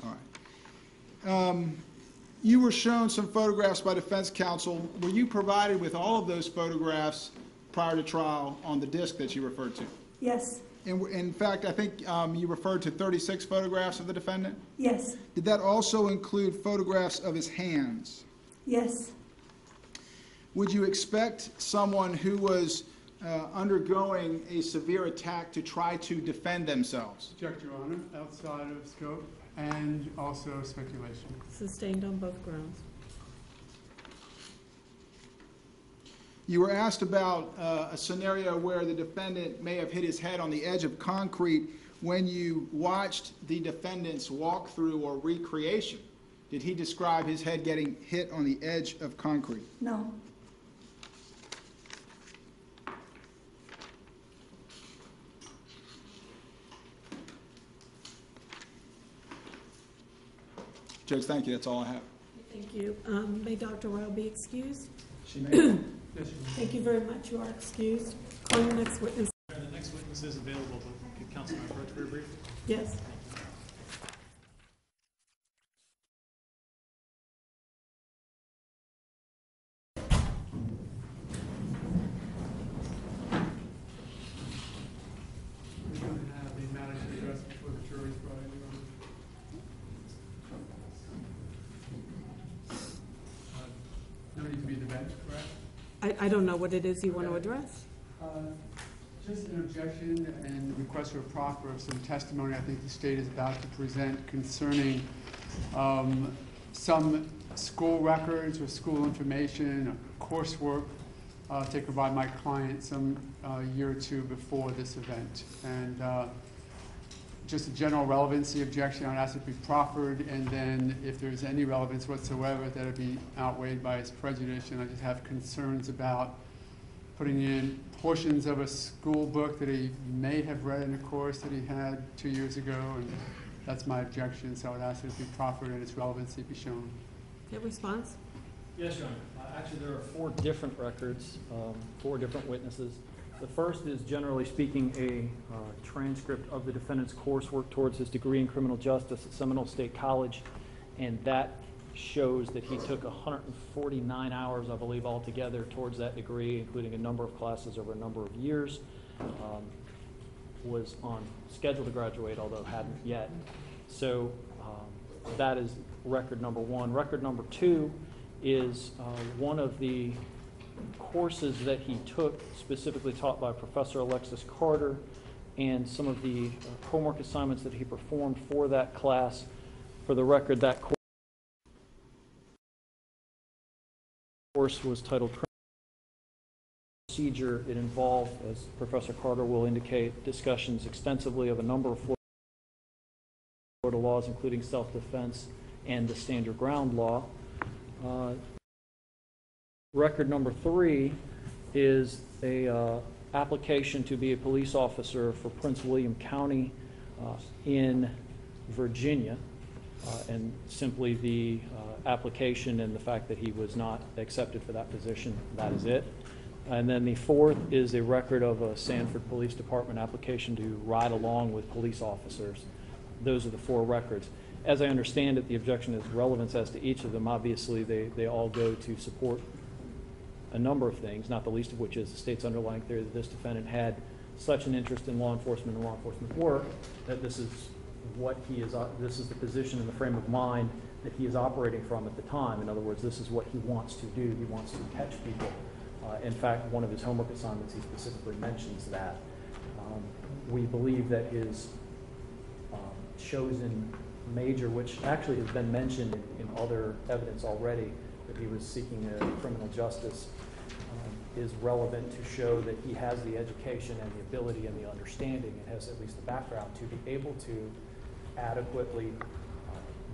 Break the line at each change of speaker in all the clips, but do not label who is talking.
All right. You were shown some photographs by defense counsel. Were you provided with all of those photographs prior to trial on the disc that you referred to?
Yes.
In fact, I think you referred to 36 photographs of the defendant?
Yes.
Did that also include photographs of his hands?
Yes.
Would you expect someone who was undergoing a severe attack to try to defend themselves?
Object, Your Honor. Outside of scope and also speculation.
Sustained on both grounds.
You were asked about a scenario where the defendant may have hit his head on the edge of concrete when you watched the defendant's walkthrough or recreation. Did he describe his head getting hit on the edge of concrete?
No.
Judge, thank you. That's all I have.
Thank you. May Dr. Rao be excused?
She may.
Thank you very much. You are excused. Call your next witness.
The next witness is available, but could Councilman approach very brief?
Yes.
We're going to have the matter to address before the jury's brought in, Your Honor. No need to be the bench, correct?
I don't know what it is you want to address.
Just an objection and request for a proffer of some testimony I think the state is about to present concerning some school records or school information or coursework taken by my client some year or two before this event. And just a general relevancy objection, I'd ask it be proffered, and then if there's any relevance whatsoever, that it be outweighed by its prejudice. And I just have concerns about putting in portions of a school book that he may have read in a course that he had 2 years ago, and that's my objection. So I would ask it to be proffered and its relevancy be shown.
Your response?
Yes, Your Honor. Actually, there are 4 different records, 4 different witnesses. The first is, generally speaking, a transcript of the defendant's coursework towards his degree in criminal justice at Seminole State College, and that shows that he took 149 hours, I believe, altogether towards that degree, including a number of classes over a number of years. Was on schedule to graduate, although hadn't yet. So that is record number 1. Record number 2 is one of the courses that he took, specifically taught by Professor Alexis Carter, and some of the homework assignments that he performed for that class. For the record, that course was titled Criminal Procedure. It involved, as Professor Carter will indicate, discussions extensively of a number of Florida laws, including self-defense and the stand your ground law. Record number 3 is a application to be a police officer for Prince William County in Virginia, and simply the application and the fact that he was not accepted for that position. That is it. And then the 4th is a record of a Sanford Police Department application to ride along with police officers. Those are the 4 records. As I understand it, the objection is relevance as to each of them. Obviously, they all go to support a number of things, not the least of which is the state's underlying theory that this defendant had such an interest in law enforcement and law enforcement work that this is what he is. This is the position and the frame of mind that he is operating from at the time. In other words, this is what he wants to do. He wants to catch people. In fact, one of his homework assignments, he specifically mentions that. We believe that his chosen major, which actually has been mentioned in other evidence already, that he was seeking a criminal justice, is relevant to show that he has the education and the ability and the understanding and has at least the background to be able to adequately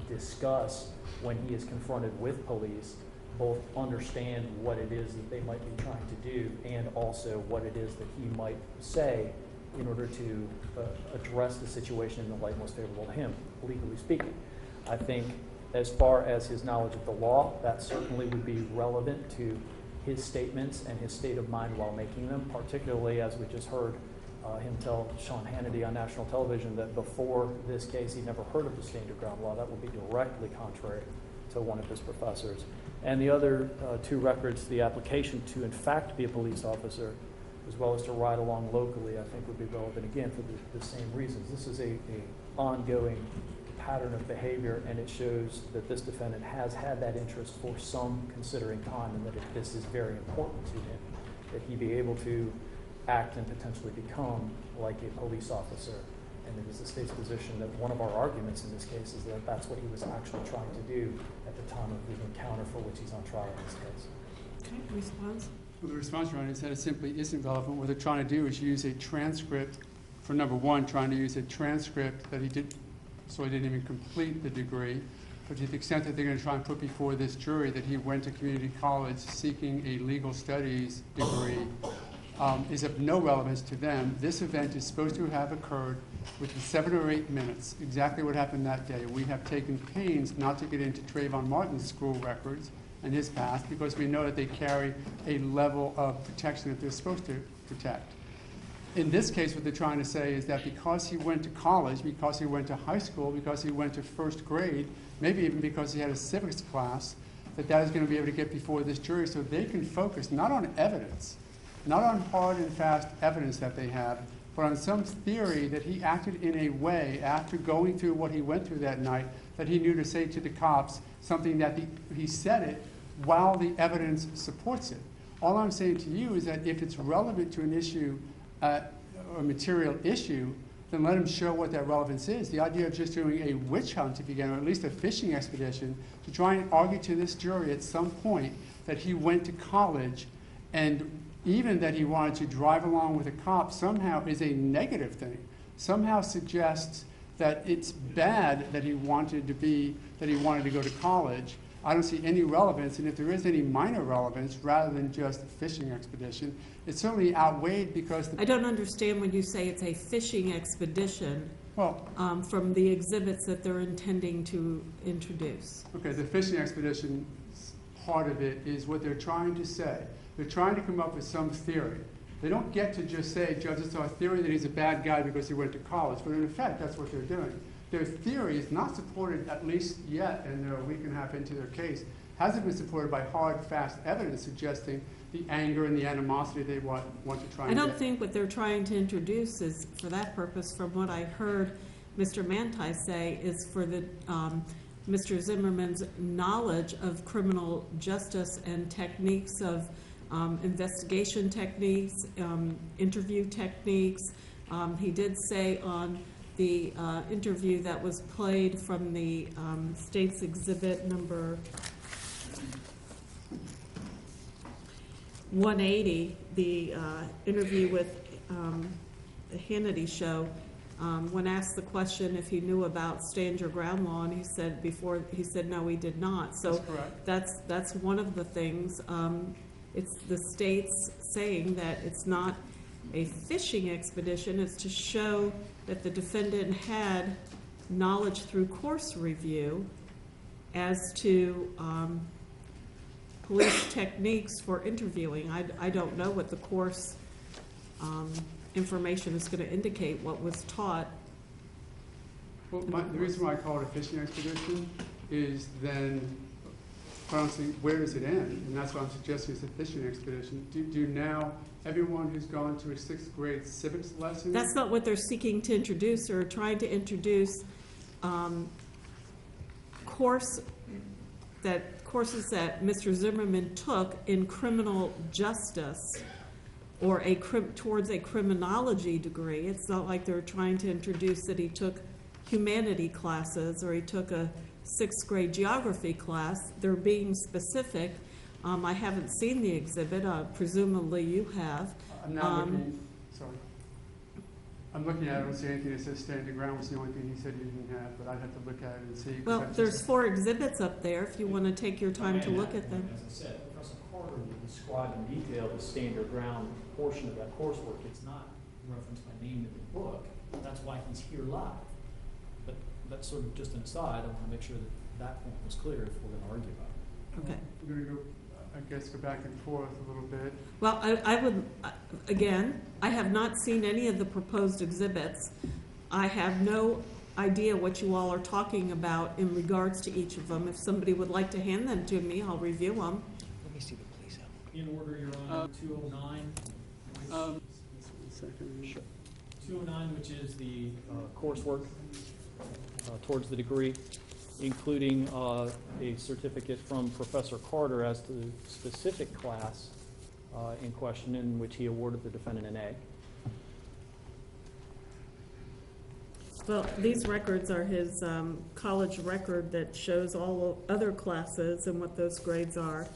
discuss when he is confronted with police, both understand what it is that they might be trying to do and also what it is that he might say in order to address the situation in the light most favorable to him, legally speaking. I think as far as his knowledge of the law, that certainly would be relevant to his statements and his state of mind while making them, particularly as we just heard him tell Sean Hannity on national television that before this case he'd never heard of the stand your ground law. That would be directly contrary to one of his professors. And the other two records, the application to in fact be a police officer, as well as to ride along locally, I think would be relevant again for the same reasons. This is a ongoing pattern of behavior, and it shows that this defendant has had that interest for some considering time, and that this is very important to him, that he be able to act and potentially become like a police officer. And it is the state's position that one of our arguments in this case is that that's what he was actually trying to do at the time of the encounter for which he's on trial in this case.
Okay, response?
Well, the response, Your Honor, is that it simply isn't relevant. What they're trying to do is use a transcript, for number one, trying to use a transcript that he did, so he didn't even complete the degree, but to the extent that they're going to try and put before this jury that he went to community college seeking a legal studies degree is of no relevance to them. This event is supposed to have occurred within 7 or 8 minutes, exactly what happened that day. We have taken pains not to get into Trayvon Martin's school records and his past because we know that they carry a level of protection that they're supposed to protect. In this case, what they're trying to say is that because he went to college, because he went to high school, because he went to first grade, maybe even because he had a civics class, that is going to be able to get before this jury so they can focus not on evidence, not on hard and fast evidence that they have, but on some theory that he acted in a way after going through what he went through that night that he knew to say to the cops something that he said it while the evidence supports it. All I'm saying to you is that if it's relevant to an issue, or material issue, then let him show what that relevance is. The idea of just doing a witch hunt, if you can, or at least a fishing expedition, to try and argue to this jury at some point that he went to college and even that he wanted to drive along with a cop somehow is a negative thing, somehow suggests that it's bad that he wanted to go to college. I don't see any relevance, and if there is any minor relevance, rather than just a fishing expedition, it's certainly outweighed because
I don't understand when you say it's a fishing expedition
well,
from the exhibits that they're intending to introduce.
okay, the fishing expedition part of it is what they're trying to say. They're trying to come up with some theory. They don't get to just say, Judge, it's our theory that he's a bad guy because he went to college, but in effect, that's what they're doing. Their theory is not supported, at least yet, and they're a week and a half into their case, hasn't been supported by hard, fast evidence suggesting the anger and the animosity they want to try and
I don't
get.
think what they're trying to introduce is, for that purpose, from what I heard Mr. Manti say, is for the Mr. Zimmerman's knowledge of criminal justice and techniques of investigation techniques, interview techniques. He did say on the interview that was played from the state's exhibit number 180, the interview with the Hannity show, when asked the question if he knew about stand your ground law, and he said no, he did not. So that's one of the things. It's the state's saying that it's not a fishing expedition. It's to show that the defendant had knowledge through course review as to police techniques for interviewing. I don't know what the course information is going to indicate, what was taught.
Well, the reason why I call it a fishing expedition is then, honestly, where does it end? And that's why I'm suggesting it's a fishing expedition. Do now everyone who's gone to a 6th grade civics lesson?
That's not what they're seeking to introduce. They're trying to introduce courses that Mr. Zimmerman took in criminal justice or towards a criminology degree. It's not like they're trying to introduce that he took humanity classes or he took a 6th grade geography class. They're being specific. I haven't seen the exhibit. Presumably you have.
I'm now looking, sorry. I'm looking at it. I don't see anything that says stand your ground was the only thing he said he didn't have, but I'd have to look at it and see.
Well, there's 4 exhibits up there if you want to take your time to look at them.
As I said, Professor Carter will describe in detail the stand your ground portion of that coursework. It's not referenced by name in the book. That's why he's here live. But that's sort of just an aside. I want to make sure that that point was clear if we're going to argue about it.
Okay.
We're going to go. I guess, go back and forth a little bit.
Well, I would, again, I have not seen any of the proposed exhibits. I have no idea what you all are talking about in regards to each of them. If somebody would like to hand them to me, I'll review them.
Let me see the police out.
In order, you're on 209.
Just one second.
Sure.
209, which is the,
Coursework towards the degree, including a certificate from Professor Carter as to the specific class in question, in which he awarded the defendant an A.
Well, these records are his college record that shows all other classes and what those grades are.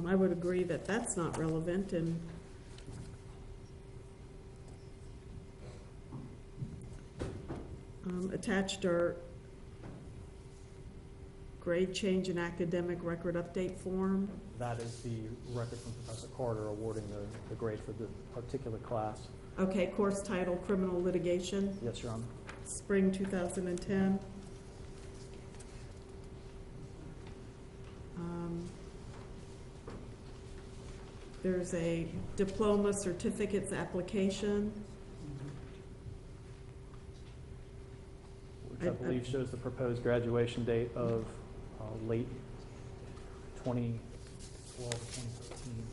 I would agree that that's not relevant, and attached are grade change and academic record update form.
That is the record from Professor Carter awarding the grade for the particular class.
Okay, course title, criminal litigation,
Yes, Your Honor.
spring 2010. There's a diploma certificates application.
Which I believe shows the proposed graduation date of late 2012, 2013.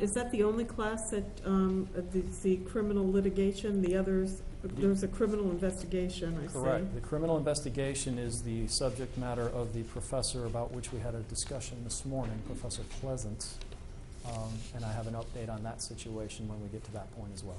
Is that the only class that, the criminal litigation, the others, there's a criminal investigation, I see?
Correct. The criminal investigation is the subject matter of the professor about which we had a discussion this morning, Professor Pleasance. And I have an update on that situation when we get to that point as well.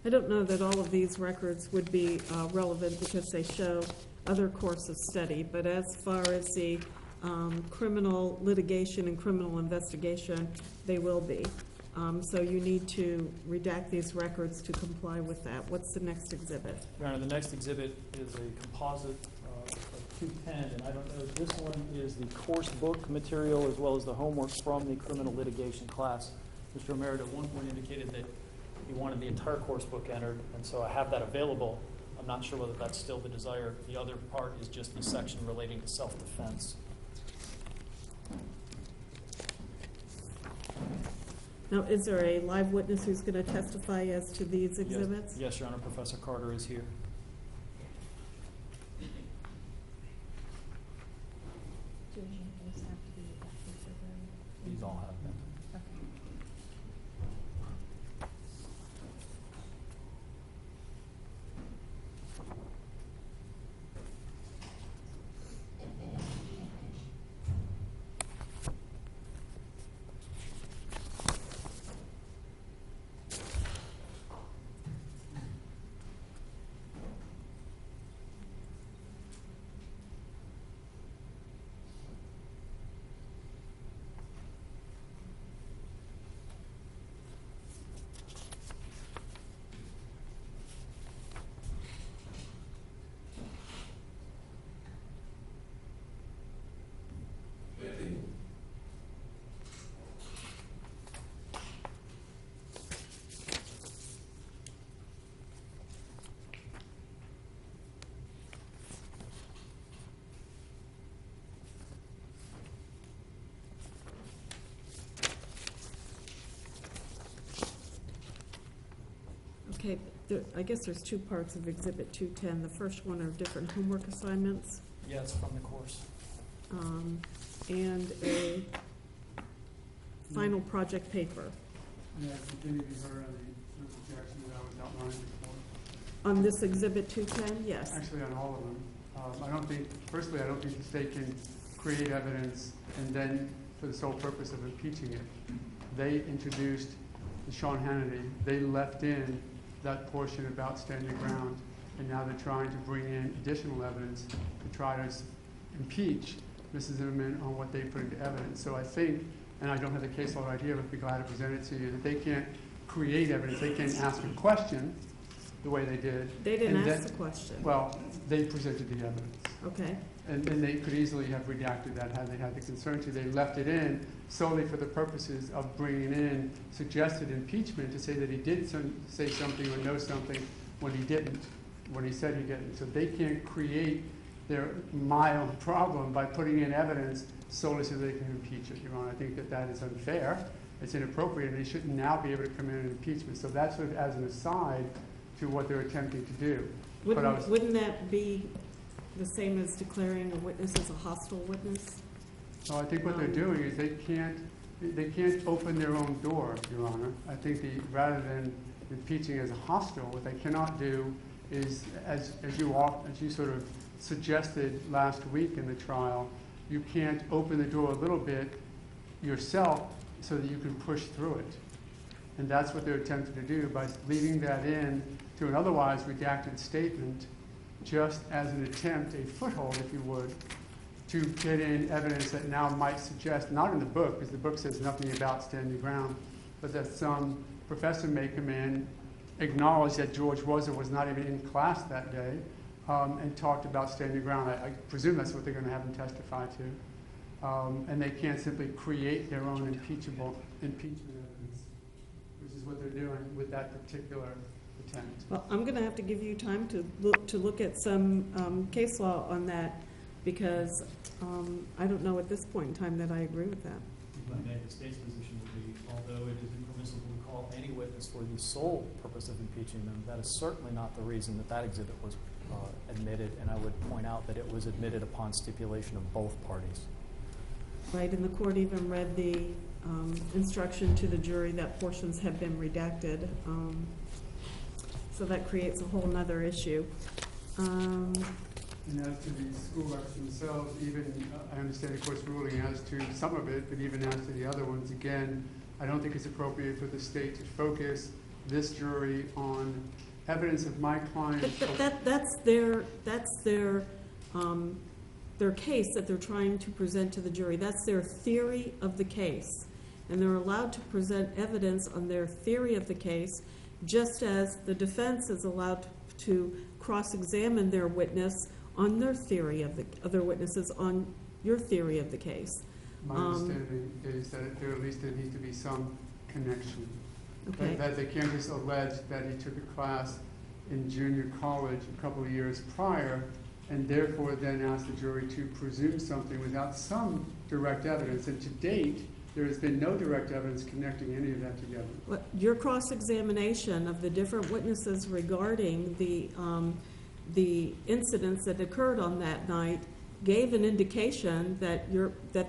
I don't know that all of these records would be relevant because they show other course of study, but as far as the criminal litigation and criminal investigation, they will be. So you need to redact these records to comply with that. What's the next exhibit?
Your Honor, the next exhibit is a composite of 210, and I don't know if this one is the course book material as well as the homework from the criminal litigation class. Mr. O'Meara at one point indicated that he wanted the entire course book entered, and so I have that available. I'm not sure whether that's still the desire. The other part is just the section relating to self-defense.
Now, is there a live witness who's going to testify as to these exhibits?
Yes, Your Honor. Professor Carter is here. These all have been.
Okay, I guess there's two parts of Exhibit 210. The first one are different homework assignments,
Yes, from the course.
and a final project paper.
And that continued to be heard on the objection that I was outlining before.
On this Exhibit 210, yes.
Actually, on all of them. Personally, I don't think the state can create evidence and then, for the sole purpose of impeaching it. They introduced Sean Hannity. They left in that portion about standing ground, and now they're trying to bring in additional evidence to try to impeach Mrs. Zimmerman on what they put into evidence. So I think, and I don't have the case law right here, but I'd be glad to present it to you, that they can't create evidence. They can't ask a question the way they did.
They didn't ask the question.
Well, they presented the evidence.
Okay.
And they could easily have redacted that had they had the concern to. They left it in solely for the purposes of bringing in suggested impeachment to say that he did say something or know something when he didn't, when he said he didn't. So they can't create their mild problem by putting in evidence solely so they can impeach it, Your Honor. I think that that is unfair. It's inappropriate, and they shouldn't now be able to come in and impeachment. So that's sort of as an aside to what they're attempting to do.
Wouldn't that be the same as declaring a witness as a hostile witness?
So I think what they're doing is they can't open their own door, Your Honor. I think rather than impeaching as a hostile, what they cannot do is, as you sort of suggested last week in the trial, you can't open the door a little bit yourself so that you can push through it. And that's what they're attempting to do by leaving that in to an otherwise redacted statement, just as an attempt, a foothold, if you would, to get in evidence that now might suggest, not in the book, because the book says nothing about standing ground, but that some professor may come in, acknowledge that George was or was not even in class that day, and talked about standing ground. I presume that's what they're going to have him testify to. And they can't simply create their own impeachment evidence, which is what they're doing with that particular attempt.
Well, I'm going to have to give you time to look at some case law on that, because I don't know at this point in time that I agree with that.
If I may, the state's position would be, although it is impermissible to call any witness for the sole purpose of impeaching them, that is certainly not the reason that that exhibit was admitted, and I would point out that it was admitted upon stipulation of both parties.
Right, and the court even read the instruction to the jury that portions have been redacted. So that creates a whole nother issue.
And as to the school records themselves, even, I understand the court's ruling as to some of it, but even as to the other ones, again, I don't think it's appropriate for the state to focus this jury on evidence of my client.
But that's their case that they're trying to present to the jury. That's their theory of the case. And they're allowed to present evidence on their theory of the case, just as the defense is allowed to cross-examine their witness on their theory of the other witnesses on your theory of the case.
My understanding is that there at least there needs to be some connection.
Okay.
That they can't just allege that he took a class in junior college a couple of years prior, and therefore then ask the jury to presume something without some direct evidence. And to date, there has been no direct evidence connecting any of that together.
Well, your cross-examination of the different witnesses regarding the incidents that occurred on that night gave an indication that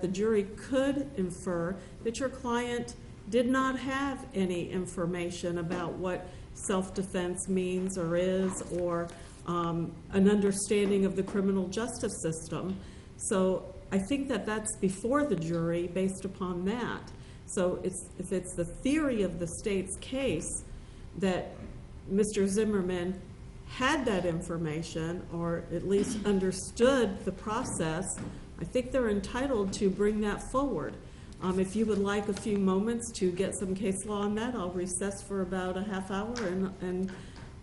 the jury could infer that your client did not have any information about what self-defense means or is, or an understanding of the criminal justice system. So I think that that's before the jury based upon that. So if it's the theory of the state's case that Mr. Zimmerman had that information, or at least understood the process, I think they're entitled to bring that forward. If you would like a few moments to get some case law on that, I'll recess for about a half hour, and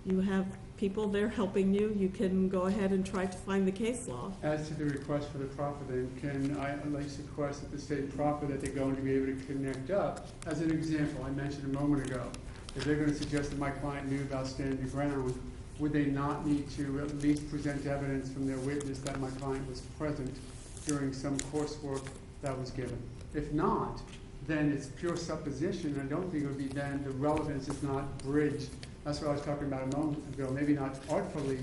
you have people there helping you. You can go ahead and try to find the case law.
As to the request for the proffer, then, can I at least request that the state proffer that they're going to be able to connect up? As an example, I mentioned a moment ago, if they're going to suggest that my client knew about standing ground, would they not need to at least present evidence from their witness that my client was present during some coursework that was given? If not, then it's pure supposition. I don't think it would be then, the relevance is not bridged. That's what I was talking about a moment ago, maybe not artfully,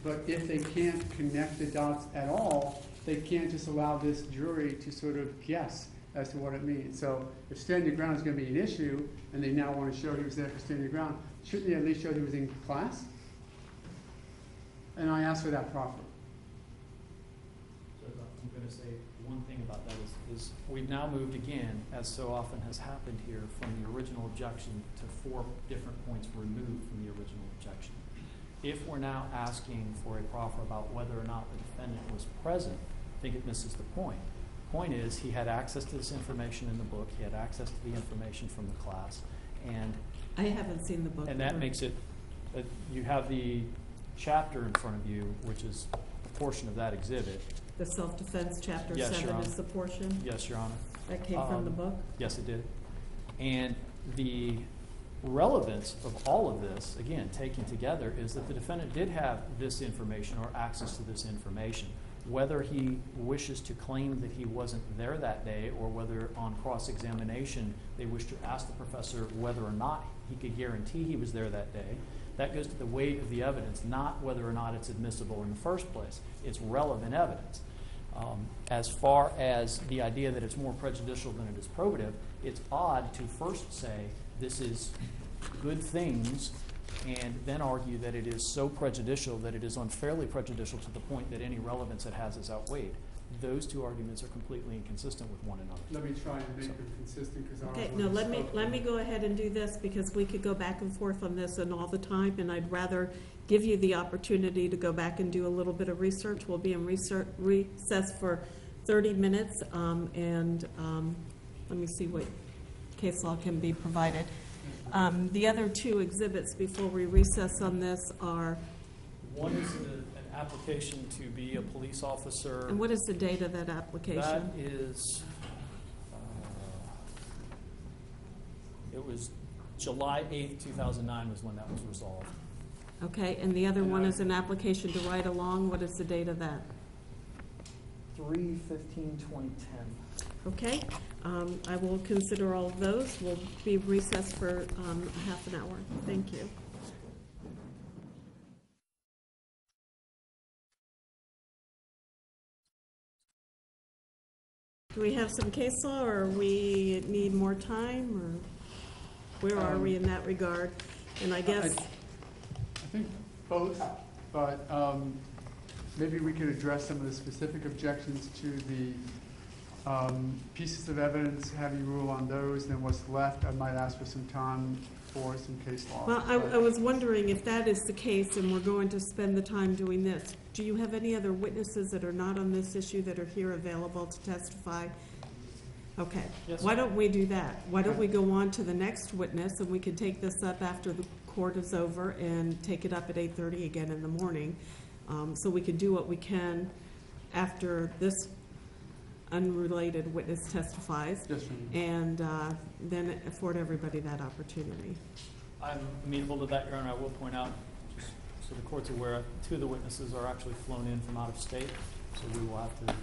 but if they can't connect the dots at all, they can't just allow this jury to sort of guess as to what it means. So if stand your ground is going to be an issue, and they now want to show he was there for stand your ground, shouldn't they at least show he was in class? And I asked for that proffer.
So I'm going to say one thing about that is we've now moved again, as so often has happened here, from the original objection to 4 different points removed from the original objection. If we're now asking for a proffer about whether or not the defendant was present, I think it misses the point. The point is he had access to this information in the book, he had access to the information from the class, and
I haven't seen the book.
and that makes it, you have the chapter in front of you, which is a portion of that exhibit.
The self-defense chapter
Yes, Your
7
Honor.
is the portion
Yes, Your Honor.
that came from the book?
Yes, it did. And the relevance of all of this, again, taken together, is that the defendant did have this information or access to this information. Whether he wishes to claim that he wasn't there that day, or whether on cross-examination they wish to ask the professor whether or not he could guarantee he was there that day, that goes to the weight of the evidence, not whether or not it's admissible in the first place. It's relevant evidence. As far as the idea that it's more prejudicial than it is probative, it's odd to first say this is good things and then argue that it is so prejudicial that it is unfairly prejudicial to the point that any relevance it has is outweighed. Those two arguments are completely inconsistent with one another.
Let me try and make them consistent, because I
Okay,
was
no,
one who
let
spoke.
me go ahead and do this, because we could go back and forth on this and all the time, and I'd rather give you the opportunity to go back and do a little bit of research. We'll be in recess for 30 minutes, and let me see what case law can be provided. The other 2 exhibits before we recess on this are,
One is an application to be a police officer.
and what is the date of that application?
That is, it was July 8th, 2009 was when that was resolved.
Okay, and the other one is an application to ride along. What is the date of that?
3/15/2010.
Okay, I will consider all of those. We'll be recessed for half an hour. Thank you. Do we have some case law, or we need more time, or where are we in that regard? And I guess,
I think both, but maybe we could address some of the specific objections to the pieces of evidence, have you rule on those, then what's left, I might ask for some time for some case law.
well, I was wondering if that is the case and we're going to spend the time doing this. Do you have any other witnesses that are not on this issue that are here available to testify? Okay.
Yes.
Why don't we do that? Why don't we go on to the next witness, and we can take this up after the court is over and take it up at 8:30 again in the morning. So we can do what we can after this unrelated witness testifies,
Yes, ma'am.
and then afford everybody that opportunity.
I'm amenable to that, Your Honor. I will point out, just so the court's aware, 2 of the witnesses are actually flown in from out of state, so we will have to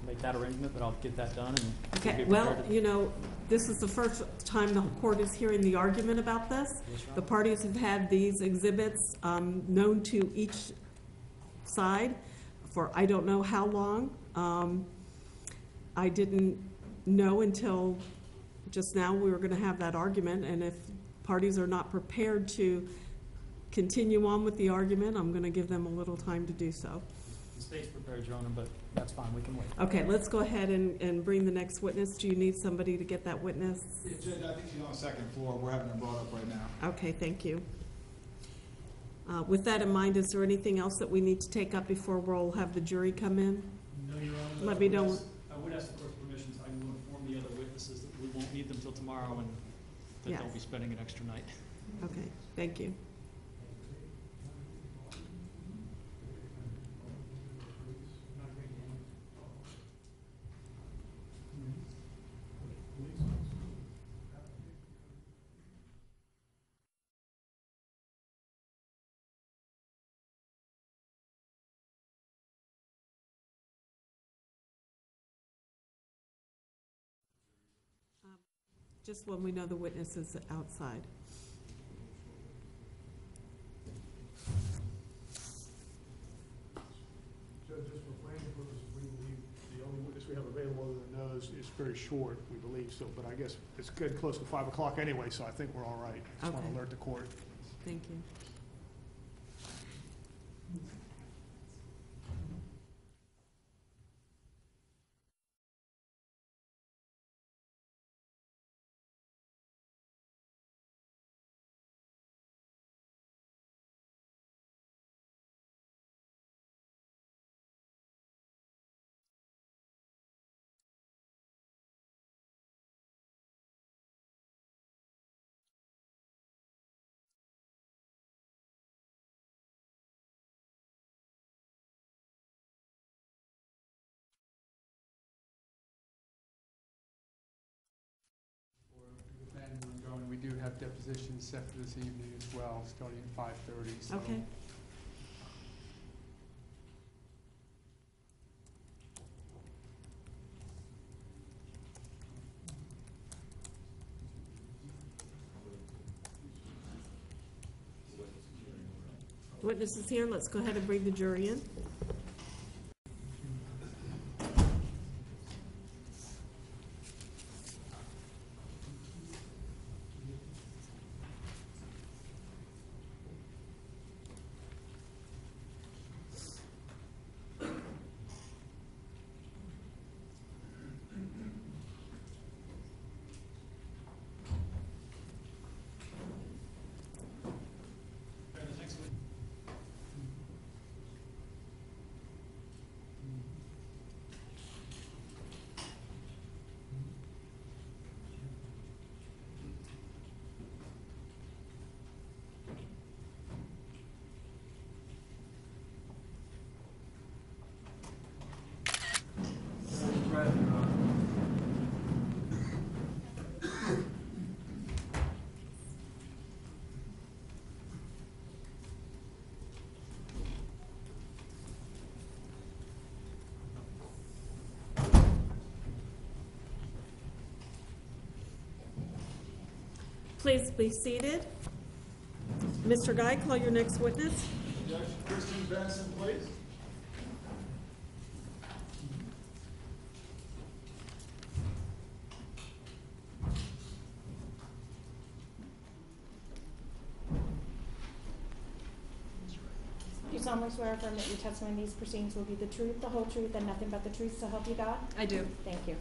make that arrangement, but I'll get that done and we'll
Okay,
be
well,
prepared to-
you know, this is the first time the court is hearing the argument about this.
Yes, Your
The
Honor.
parties have had these exhibits known to each side for I don't know how long. I didn't know until just now we were going to have that argument, and if parties are not prepared to continue on with the argument, I'm going to give them a little time to do so.
The state's prepared, Your Honor, but that's fine. We can wait.
Okay, let's go ahead and bring the next witness. Do you need somebody to get that witness?
Yeah, Judge, I think she's on the second floor. We're having her brought up right now.
Okay, thank you. With that in mind, is there anything else that we need to take up before we'll have the jury come in?
No, Your Honor.
Let me know.
I would ask the court's permission, so I will inform the other witnesses that we won't need them till tomorrow and that
Yes.
they'll be spending an extra night.
Okay, thank you. Just when we know the witness is outside.
Judge, just for planning purposes, we believe the only witness we have available whether the nose is very short, we believe so, but I guess it's getting close to 5 o'clock anyway, so I think we're all right. Just want
Okay.
to alert the court.
Thank you.
And we do have depositions set for this evening as well, starting at 5:30. So.
Okay. Witnesses here, let's go ahead and bring the jury in. Please be seated. Mr. Guy, call your next witness.
Judge Kristen Benson, please.
Do you solemnly swear or affirm that your testimony in these proceedings will be the truth, the whole truth, and nothing but the truth, so help you God?
I do.
Thank you.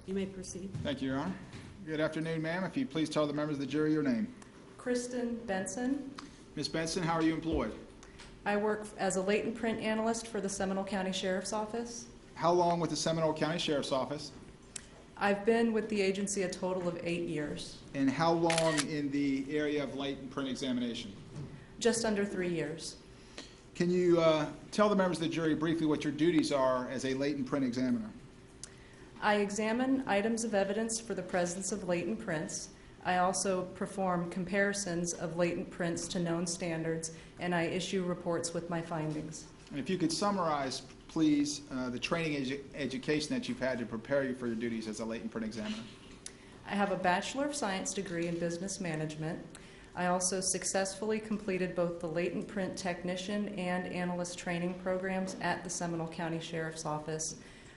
You may proceed.
Thank you, Your Honor. Good afternoon, ma'am. If you please tell the members of the jury your name.
Kristen Benson.
Ms. Benson, how are you employed?
I work as a latent print analyst for the Seminole County Sheriff's Office.
How long with the Seminole County Sheriff's Office?
I've been with the agency a total of 8 years,
And how long in the area of latent print examination?
just under 3 years.
Can you tell the members of the jury briefly what your duties are as a latent print examiner?
I examine items of evidence for the presence of latent prints. I also perform comparisons of latent prints to known standards, and I issue reports with my findings.
And if you could summarize, please, the training education that you've had to prepare you for your duties as a latent print examiner.
I have a Bachelor of Science degree in Business Management. I also successfully completed both the latent print technician and analyst training programs at the Seminole County Sheriff's Office.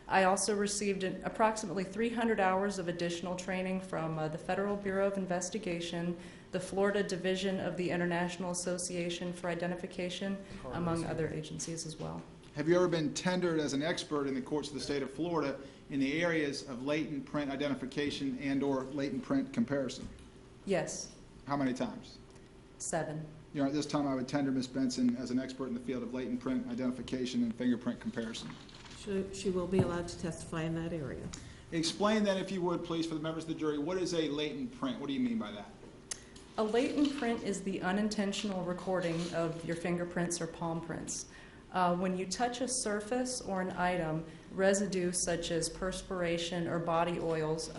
I also received approximately 300 hours of additional training from the Federal Bureau of Investigation, the Florida Division of the International Association for Identification, among other agencies as well.
Have you ever been tendered as an expert in the courts of the state of Florida in the areas of latent print identification and/or latent print comparison?
Yes,
How many times?
7.
Your Honor, at this time I would tender Ms. Benson as an expert in the field of latent print identification and fingerprint comparison.
She will be allowed to testify in that area.
Explain then, if you would, please, for the members of the jury, what is a latent print? What do you mean by that?
A latent print is the unintentional recording of your fingerprints or palm prints. When you touch a surface or an item, residue such as perspiration or body oils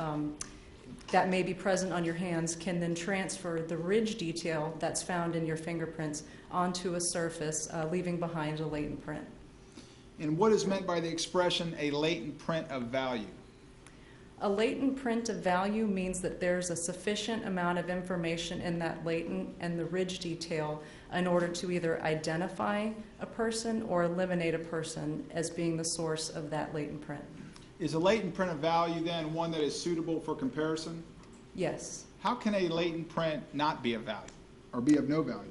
that may be present on your hands can then transfer the ridge detail that's found in your fingerprints onto a surface, leaving behind a latent print.
And what is meant by the expression, a latent print of value?
A latent print of value means that there's a sufficient amount of information in that latent and the ridge detail in order to either identify a person or eliminate a person as being the source of that latent print.
Is a latent print of value then one that is suitable for comparison?
Yes.
How can a latent print not be of value or be of no value?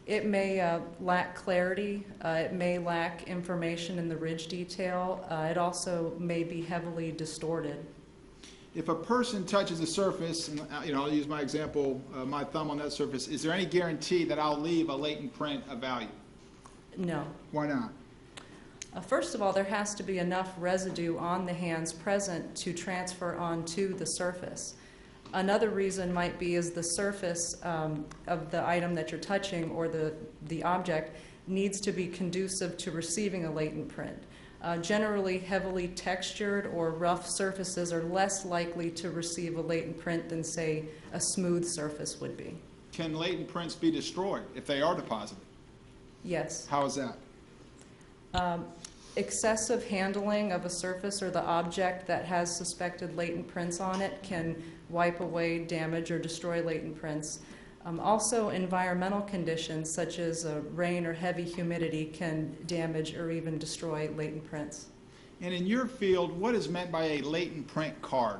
It may lack clarity. It may lack information in the ridge detail. It also may be heavily distorted.
If a person touches a surface, and I'll use my example, my thumb on that surface, is there any guarantee that I'll leave a latent print of value?
No.
Why not?
First of all, there has to be enough residue on the hands present to transfer onto the surface. Another reason might be is the surface of the item that you're touching or the object needs to be conducive to receiving a latent print. Generally, heavily textured or rough surfaces are less likely to receive a latent print than, say, a smooth surface would be.
Can latent prints be destroyed if they are deposited?
Yes.
How is that?
Excessive handling of a surface or the object that has suspected latent prints on it can wipe away, damage, or destroy latent prints. Also, environmental conditions such as rain or heavy humidity can damage or even destroy latent prints.
And in your field, what is meant by a latent print card?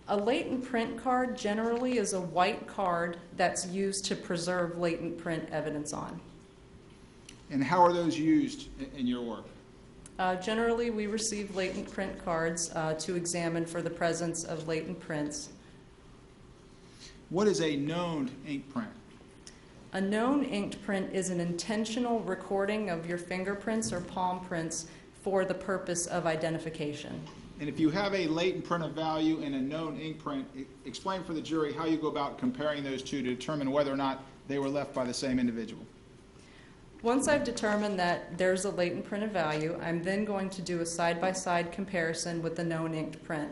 A latent print card generally is a white card that's used to preserve latent print evidence on.
And how are those used in your work?
Generally, we receive latent print cards to examine for the presence of latent prints.
What is a known ink print?
A known inked print is an intentional recording of your fingerprints or palm prints for the purpose of identification.
And if you have a latent print of value and a known ink print, explain for the jury how you go about comparing those two to determine whether or not they were left by the same individual.
Once I've determined that there's a latent print of value, I'm then going to do a side-by-side comparison with the known inked print.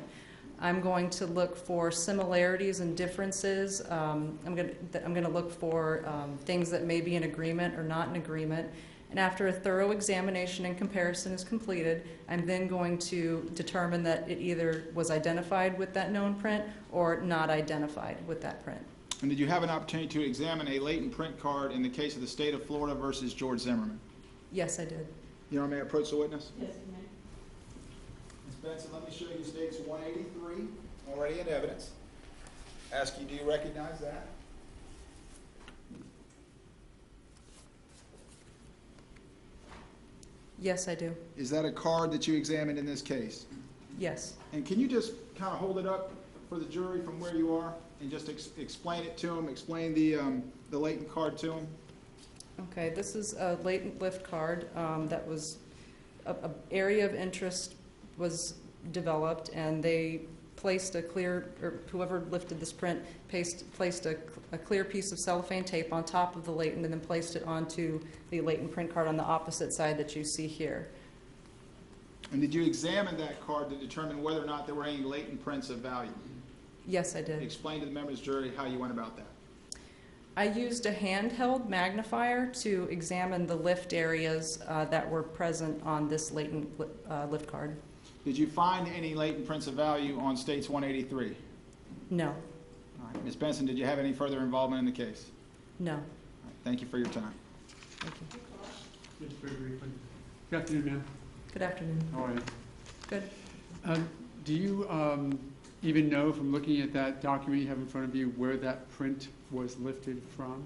I'm going to look for similarities and differences. I'm going to look for things that may be in agreement or not in agreement. And after a thorough examination and comparison is completed, I'm then going to determine that it either was identified with that known print or not identified with that print.
And did you have an opportunity to examine a latent print card in the case of the state of Florida versus George Zimmerman?
Yes, I did.
Your Honor, may I approach the witness?
Yes, you may.
Ms. Benson, let me show you states 183, already in evidence. Ask you, do you recognize that?
Yes, I do.
Is that a card that you examined in this case?
Yes.
And can you just kind of hold it up for the jury from where you are and just explain it to them, explain the latent card to them?
Okay, this is a latent lift card that was a area of interest was developed, and they placed a clear, or whoever lifted this print placed a clear piece of cellophane tape on top of the latent and then placed it onto the latent print card on the opposite side that you see here.
And did you examine that card to determine whether or not there were any latent prints of value?
Yes, I did.
Explain to the members of the jury how you went about that.
I used a handheld magnifier to examine the lift areas that were present on this latent lift card.
Did you find any latent prints of value on states 183?
No.
All right. Ms. Benson, did you have any further involvement in the case?
No.
All right. Thank you for your time.
Thank you.
Just very briefly. Good afternoon, ma'am.
Good afternoon.
How are you?
Good.
Do you even know from looking at that document you have in front of you where that print was lifted from?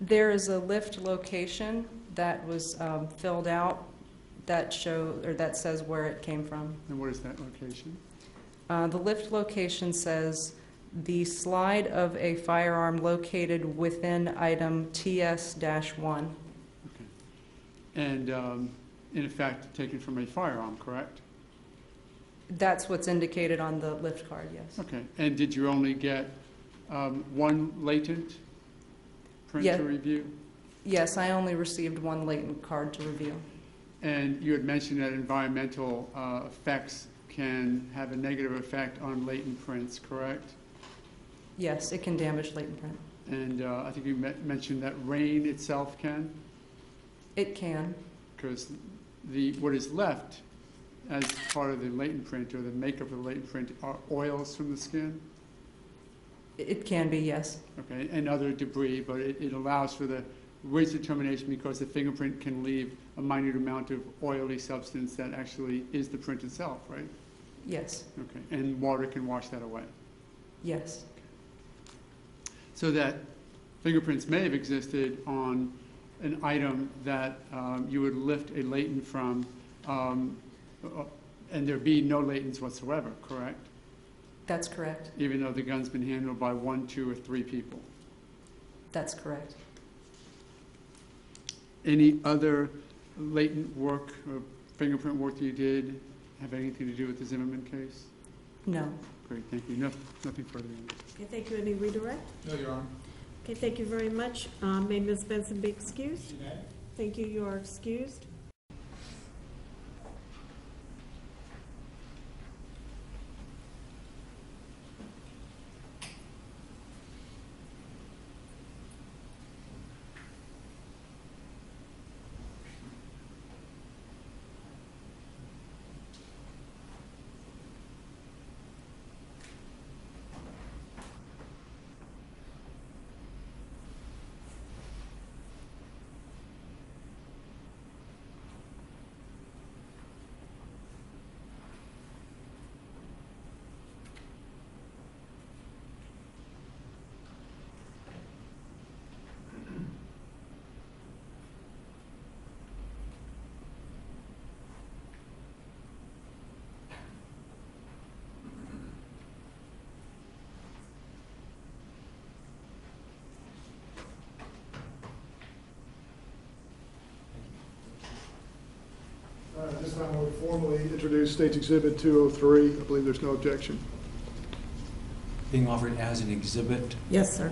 There is a lift location that was filled out that that says where it came from.
And what is that location?
The lift location says the slide of a firearm located within item TS-1.
Okay. And in effect, taken from a firearm, correct?
That's what's indicated on the lift card, yes.
Okay. And did you only get one latent print
Yeah.
to review?
Yes, I only received one latent card to review.
And you had mentioned that environmental effects can have a negative effect on latent prints, correct?
Yes, it can damage latent print.
And I think you mentioned that rain itself can,
It can.
because what is left as part of the latent print or the makeup of the latent print are oils from the skin?
It can be, yes.
Okay, and other debris, but it allows for the weight determination because the fingerprint can leave a minute amount of oily substance that actually is the print itself, right?
Yes.
Okay, and water can wash that away.
Yes.
So that fingerprints may have existed on an item that you would lift a latent from, and there be no latents whatsoever, correct?
That's correct.
Even though the gun's been handled by 1, 2, or 3 people.
That's correct.
Any other latent work or fingerprint work that you did have anything to do with the Zimmerman case?
No.
Great, thank you. Nothing further.
Okay, thank you. Any redirect?
No, Your Honor.
Okay, thank you very much. May Ms. Benson be excused?
You may.
Thank you. You are excused.
At this time, I would formally introduce State's Exhibit 203. I believe there's no objection.
Being offered as an exhibit,
Yes, sir.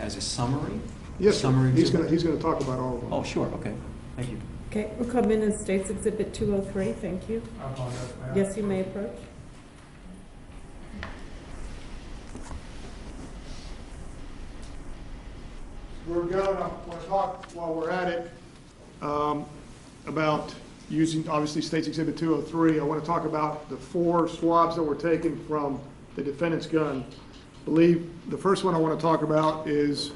as a summary?
Yes, sir.
Summary
He's
exhibit?
going to talk about all of them.
Oh, sure, okay, thank you.
Okay, we'll come in as State's Exhibit 203. Thank you.
I apologize.
Yes, you may approach.
We're going to want to talk while we're at it about using, obviously, State's Exhibit 203. I want to talk about the 4 swabs that were taken from the defendant's gun. I believe the first one I want to talk about is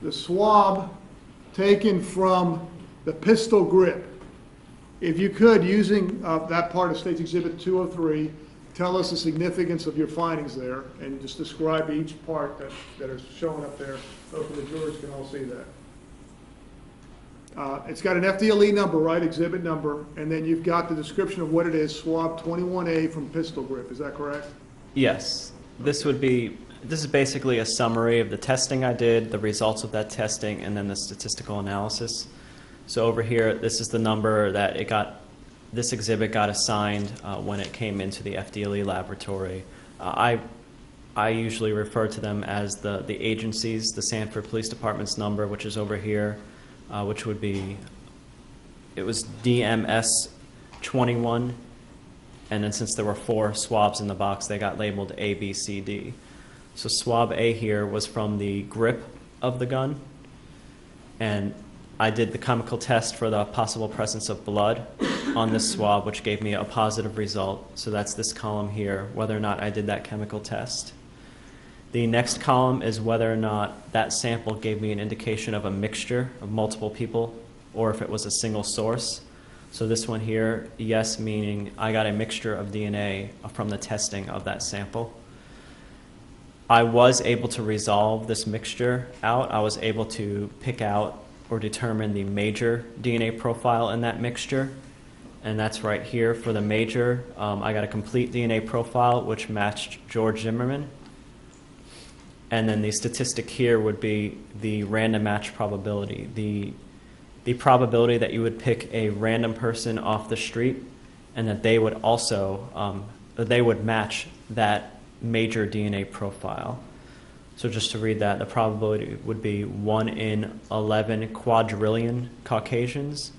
the swab taken from the pistol grip. If you could, using that part of State's Exhibit 203, tell us the significance of your findings there, and just describe each part that is showing up there, so the jurors can all see that. It's got an FDLE number, right, exhibit number, and then you've got the description of what it is, swab 21A from pistol grip, is that correct?
Yes. This is basically a summary of the testing I did, the results of that testing, and then the statistical analysis. So over here, this is the number that this exhibit got assigned when it came into the FDLE laboratory. I usually refer to them as the agencies, the Sanford Police Department's number, which is over here, which would be, it was DMS 21, and then since there were 4 swabs in the box, they got labeled A, B, C, D. So swab A here was from the grip of the gun, and I did the chemical test for the possible presence of blood on this swab, which gave me a positive result. So that's this column here, whether or not I did that chemical test. The next column is whether or not that sample gave me an indication of a mixture of multiple people, or if it was a single source. So this one here, yes, meaning I got a mixture of DNA from the testing of that sample. I was able to resolve this mixture out. I was able to pick out or determine the major DNA profile in that mixture. And that's right here for the major. I got a complete DNA profile which matched George Zimmerman. And then the statistic here would be the random match probability. The probability that you would pick a random person off the street and that they would also, they would match that major DNA profile. So just to read that, the probability would be 1 in 11 quadrillion Caucasians,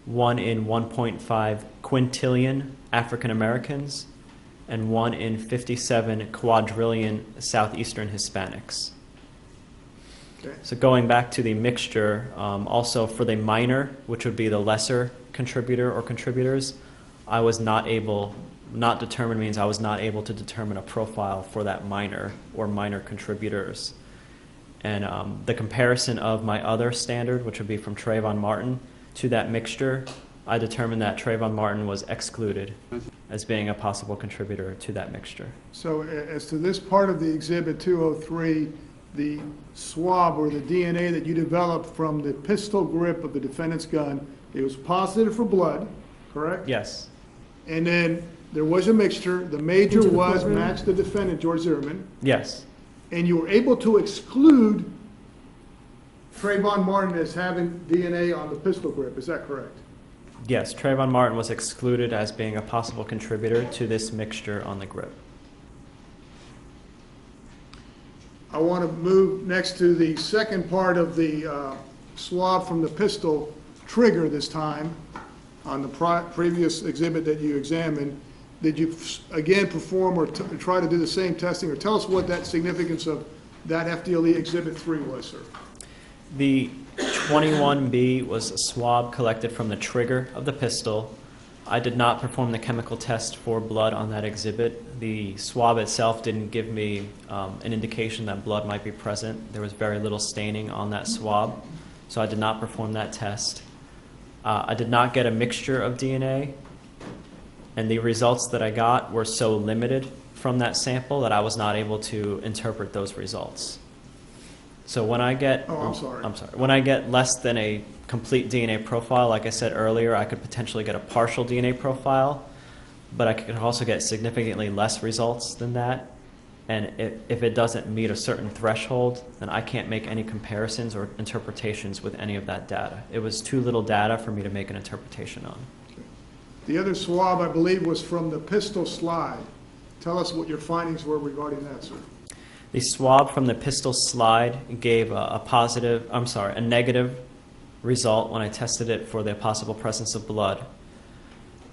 1 in 1.5 quintillion African Americans, and 1 in 57 quadrillion Southeastern Hispanics. Okay. So going back to the mixture, also for the minor, which would be the lesser contributor or contributors, I was not able, not determined means I was not able to determine a profile for that minor or minor contributors. And the comparison of my other standard, which would be from Trayvon Martin, to that mixture, I determined that Trayvon Martin was excluded as being a possible contributor to that mixture.
So as to this part of the Exhibit 203, the swab or the DNA that you developed from the pistol grip of the defendant's gun, it was positive for blood, correct?
Yes.
And then there was a mixture. The major
Into the
was
courtroom?
matched the defendant, George Zimmerman,
Yes.
and you were able to exclude Trayvon Martin as having DNA on the pistol grip. Is that correct?
Yes, Trayvon Martin was excluded as being a possible contributor to this mixture on the grip.
I want to move next to the second part of the swab from the pistol trigger this time. On the previous exhibit that you examined, did you again perform or try to do the same testing? Or tell us what that significance of that FDLE Exhibit 3 was, sir.
The 21B was a swab collected from the trigger of the pistol. I did not perform the chemical test for blood on that exhibit. The swab itself didn't give me an indication that blood might be present. There was very little staining on that swab, so I did not perform that test. I did not get a mixture of DNA, and the results that I got were so limited from that sample that I was not able to interpret those results. So when I get,
Oh, I'm sorry.
when I get less than a complete DNA profile, like I said earlier, I could potentially get a partial DNA profile, but I could also get significantly less results than that. And if it doesn't meet a certain threshold, then I can't make any comparisons or interpretations with any of that data. It was too little data for me to make an interpretation on.
The other swab, I believe, was from the pistol slide. Tell us what your findings were regarding that, sir.
The swab from the pistol slide gave a negative result when I tested it for the possible presence of blood.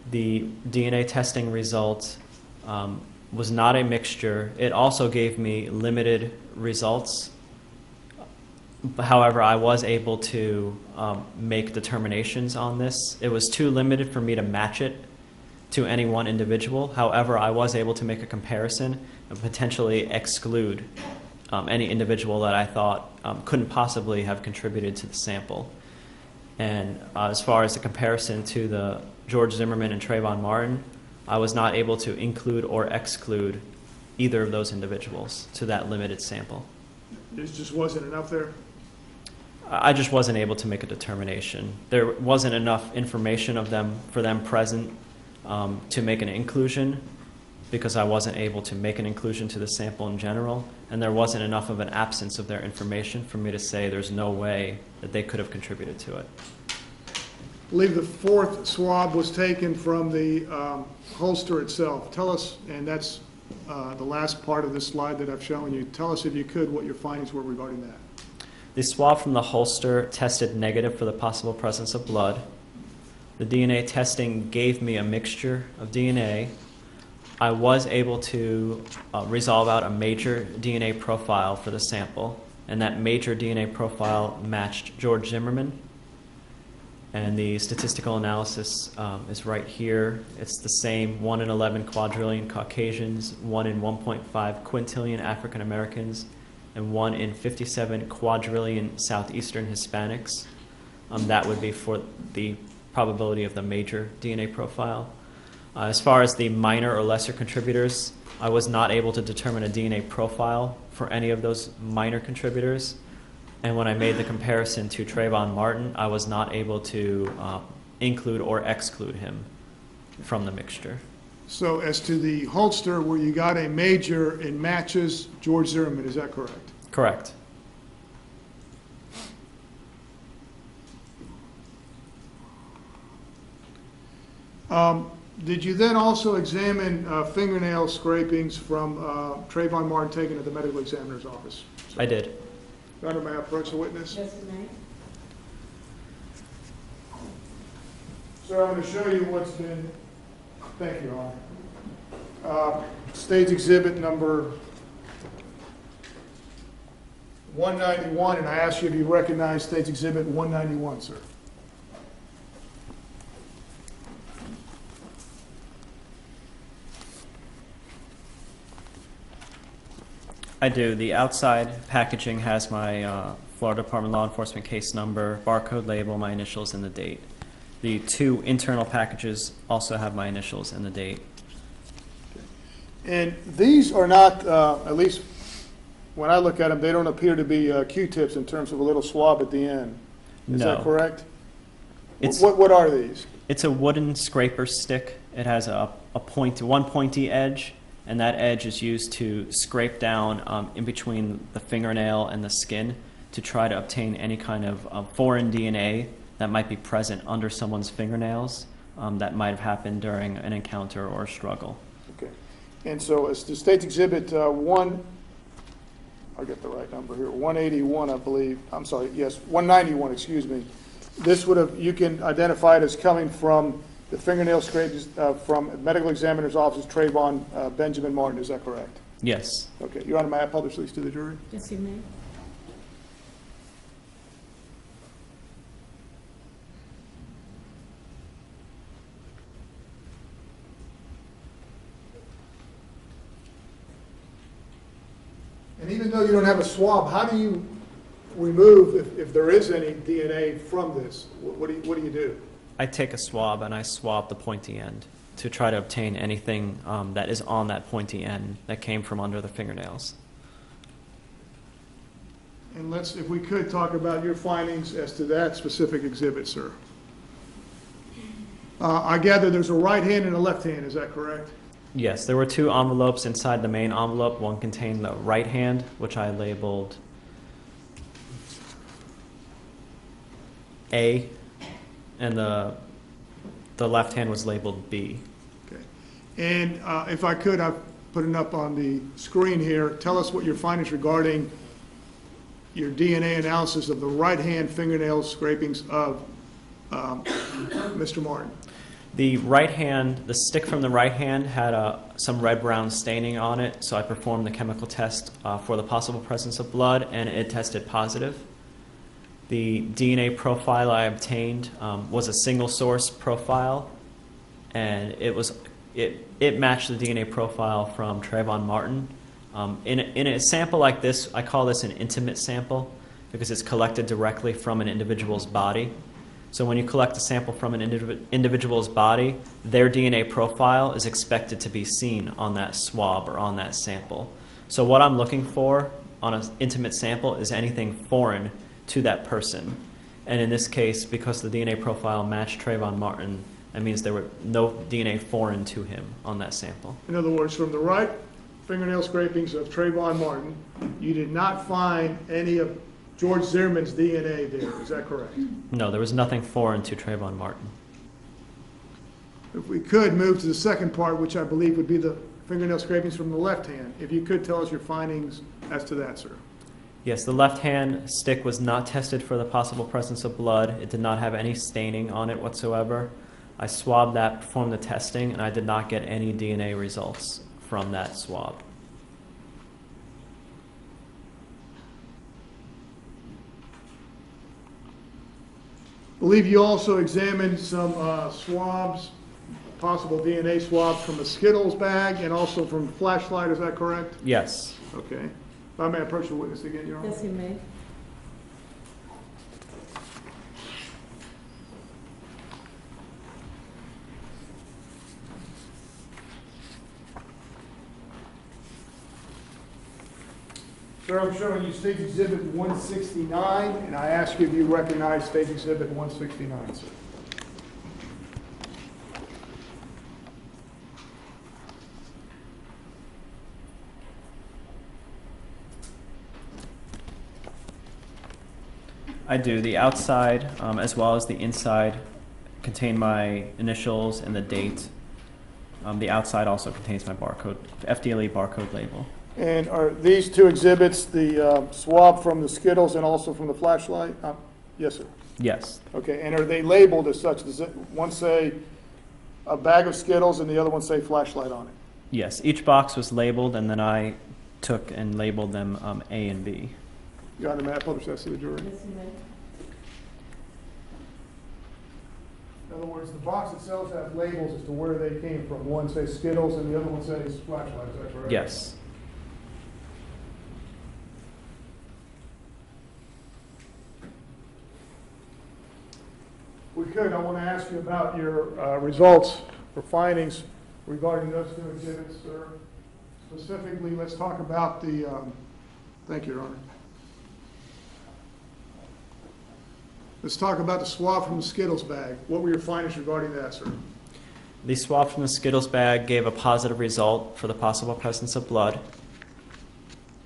The DNA testing result was not a mixture. It also gave me limited results. However, I was able to make determinations on this. It was too limited for me to match it to any one individual. However, I was able to make a comparison and potentially exclude any individual that I thought couldn't possibly have contributed to the sample. And as far as the comparison to the George Zimmerman and Trayvon Martin, I was not able to include or exclude either of those individuals to that limited sample.
This just wasn't enough there?
I just wasn't able to make a determination. There wasn't enough information of them for them present to make an inclusion, because I wasn't able to make an inclusion to the sample in general, and there wasn't enough of an absence of their information for me to say there's no way that they could have contributed to it.
I believe the fourth swab was taken from the holster itself. Tell us, and that's the last part of this slide that I've shown you, tell us, if you could, what your findings were regarding that.
The swab from the holster tested negative for the possible presence of blood. The DNA testing gave me a mixture of DNA. I was able to resolve out a major DNA profile for the sample, and that major DNA profile matched George Zimmerman. And the statistical analysis is right here. It's the same 1 in 11 quadrillion Caucasians, 1 in 1.5 quintillion African Americans, and 1 in 57 quadrillion Southeastern Hispanics. That would be for the probability of the major DNA profile. As far as the minor or lesser contributors, I was not able to determine a DNA profile for any of those minor contributors. And when I made the comparison to Trayvon Martin, I was not able to include or exclude him from the mixture.
So as to the holster where you got a major, it matches George Zimmerman, is that correct?
Correct.
Did you then also examine fingernail scrapings from Trayvon Martin taken at the medical examiner's office?
I did.
Your Honor, may I approach the witness?
Yes, it may.
Sir, I'm going to show you what's been, thank you, Your Honor. State's exhibit number 191, and I ask you if you recognize State's exhibit 191, sir.
I do. The outside packaging has my Florida Department Law Enforcement case number, barcode label, my initials, and the date. The 2 internal packages also have my initials and the date.
And these are not, at least when I look at them, they don't appear to be Q-tips in terms of a little swab at the end. Is
No.
that correct?
It's-
What are these?
It's a wooden scraper stick. It has one pointy edge, and that edge is used to scrape down in between the fingernail and the skin to try to obtain any kind of foreign DNA that might be present under someone's fingernails that might have happened during an encounter or a struggle.
Okay. And so as to State's Exhibit 1, I'll get the right number here, 181, I believe, I'm sorry, yes, 191, excuse me. This would have, you can identify it as coming from the fingernail scrapes from medical examiner's office, Trayvon Benjamin Martin, is that correct?
Yes.
Okay, Your Honor, may I publish these to the jury?
Yes, you may.
And even though you don't have a swab, how do you remove, if there is any DNA from this? What do you do?
I take a swab and I swab the pointy end to try to obtain anything that is on that pointy end that came from under the fingernails.
And let's, if we could, talk about your findings as to that specific exhibit, sir. I gather there's a right hand and a left hand, is that correct?
Yes, there were 2 envelopes inside the main envelope. One contained the right hand, which I labeled A, and the left hand was labeled B.
Okay. And if I could, I've put it up on the screen here. Tell us what your findings regarding your DNA analysis of the right hand fingernail scrapings of Mr. Martin.
The right hand, the stick from the right hand had some red-brown staining on it, so I performed the chemical test for the possible presence of blood, and it tested positive. The DNA profile I obtained was a single-source profile, and it matched the DNA profile from Trayvon Martin. In a sample like this, I call this an intimate sample because it's collected directly from an individual's body. So when you collect a sample from an individual's body, their DNA profile is expected to be seen on that swab or on that sample. So what I'm looking for on an intimate sample is anything foreign to that person. And in this case, because the DNA profile matched Trayvon Martin, that means there were no DNA foreign to him on that sample.
In other words, from the right fingernail scrapings of Trayvon Martin, you did not find any of George Zimmerman's DNA there, is that correct?
No, there was nothing foreign to Trayvon Martin.
If we could move to the second part, which I believe would be the fingernail scrapings from the left hand. If you could tell us your findings as to that, sir.
Yes, the left hand stick was not tested for the possible presence of blood. It did not have any staining on it whatsoever. I swabbed that, performed the testing, and I did not get any DNA results from that swab.
I believe you also examined some swabs, possible DNA swabs from a Skittles bag and also from a flashlight, is that correct?
Yes.
Okay. If I may approach the witness again, Your Honor.
Yes, you may.
Sir, I'm showing you State Exhibit 169, and I ask you if you recognize State Exhibit 169, sir.
I do. The outside, as well as the inside, contain my initials and the date. The outside also contains my barcode, FDLE barcode label.
And are these 2 exhibits the swab from the Skittles and also from the flashlight? Yes, sir.
Yes.
Okay, and are they labeled as such? Does one say a bag of Skittles and the other one say flashlight on it?
Yes. Each box was labeled, and then I took and labeled them A and B.
Your Honor, may I publish that to the jury?
Yes, you may.
In other words, the box itself has labels as to where they came from. One says Skittles and the other one says flashlight, is that correct?
Yes.
we could, I want to ask you about your results or findings regarding those two exhibits, sir. Specifically, let's talk about the, thank you, Your Honor. Let's talk about the swab from the Skittles bag. What were your findings regarding that, sir?
The swab from the Skittles bag gave a positive result for the possible presence of blood.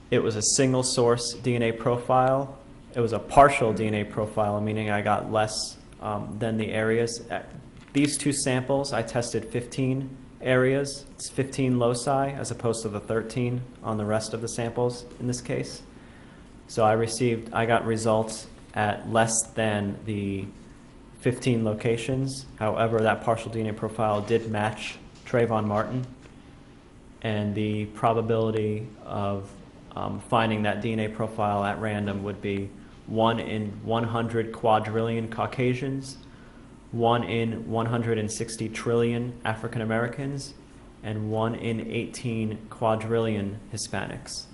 It was a single source DNA profile. It was a partial DNA profile, meaning I got less than the areas. These two samples, I tested 15 areas. It's 15 loci as opposed to the 13 on the rest of the samples in this case. So I got results at less than the 15 locations. However, that partial DNA profile did match Trayvon Martin, and the probability of finding that DNA profile at random would be 1 in 100 quadrillion Caucasians, 1 in 160 trillion African Americans, and 1 in 18 quadrillion Hispanics.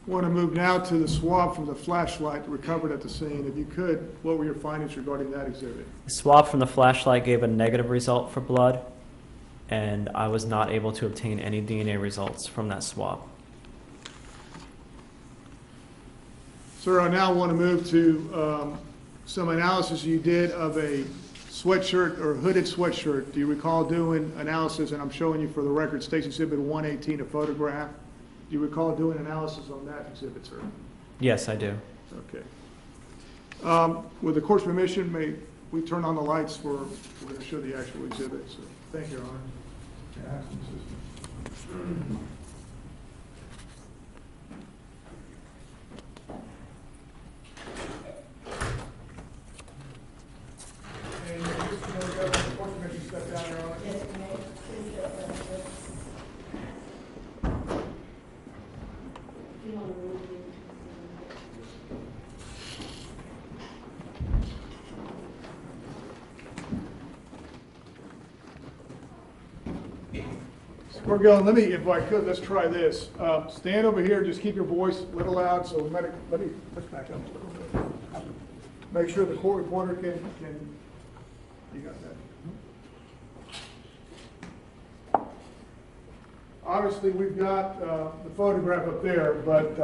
I want to move now to the swab from the flashlight recovered at the scene. If you could, what were your findings regarding that exhibit?
The swab from the flashlight gave a negative result for blood, and I was not able to obtain any DNA results from that swab.
Sir, I now want to move to some analysis you did of a sweatshirt or hooded sweatshirt. Do you recall doing analysis, and I'm showing you for the record, State's Exhibit 118, a photograph. Do you recall doing analysis on that exhibit, sir?
Yes, I do.
Okay. With the court's permission, may we turn on the lights we're going to show the actual exhibit. So, thank you, Your Honor. Can I have some assistance? And just, with the court's permission, step down, Your Honor.
Yes, you may. Please step down, sir. You want to remove the-
We're going, let me, if I could, let's try this. Stand over here, just keep your voice a little loud, so let's back up a little bit. Make sure the court reporter can, you got that? Obviously, we've got the photograph up there, but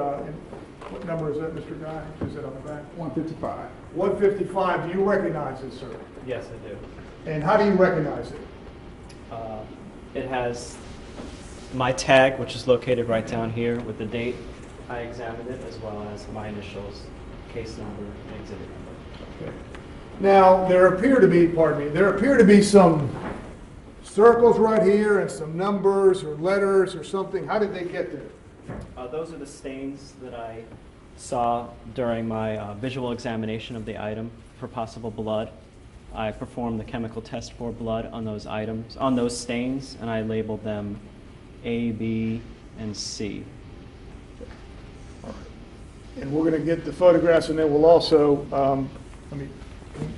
what number is that, Mr. Guy? Is it on the back?
155.
155, do you recognize it, sir?
Yes, I do.
And how do you recognize it?
It has my tag, which is located right down here with the date I examined it, as well as my initials, case number, and exhibit number.
Okay. Now, there appear to be some circles right here and some numbers or letters or something. How did they get there?
Those are the stains that I saw during my visual examination of the item for possible blood. I performed the chemical test for blood on those items, on those stains, and I labeled them A, B, and C.
And we're going to get the photographs, and then we'll also, let me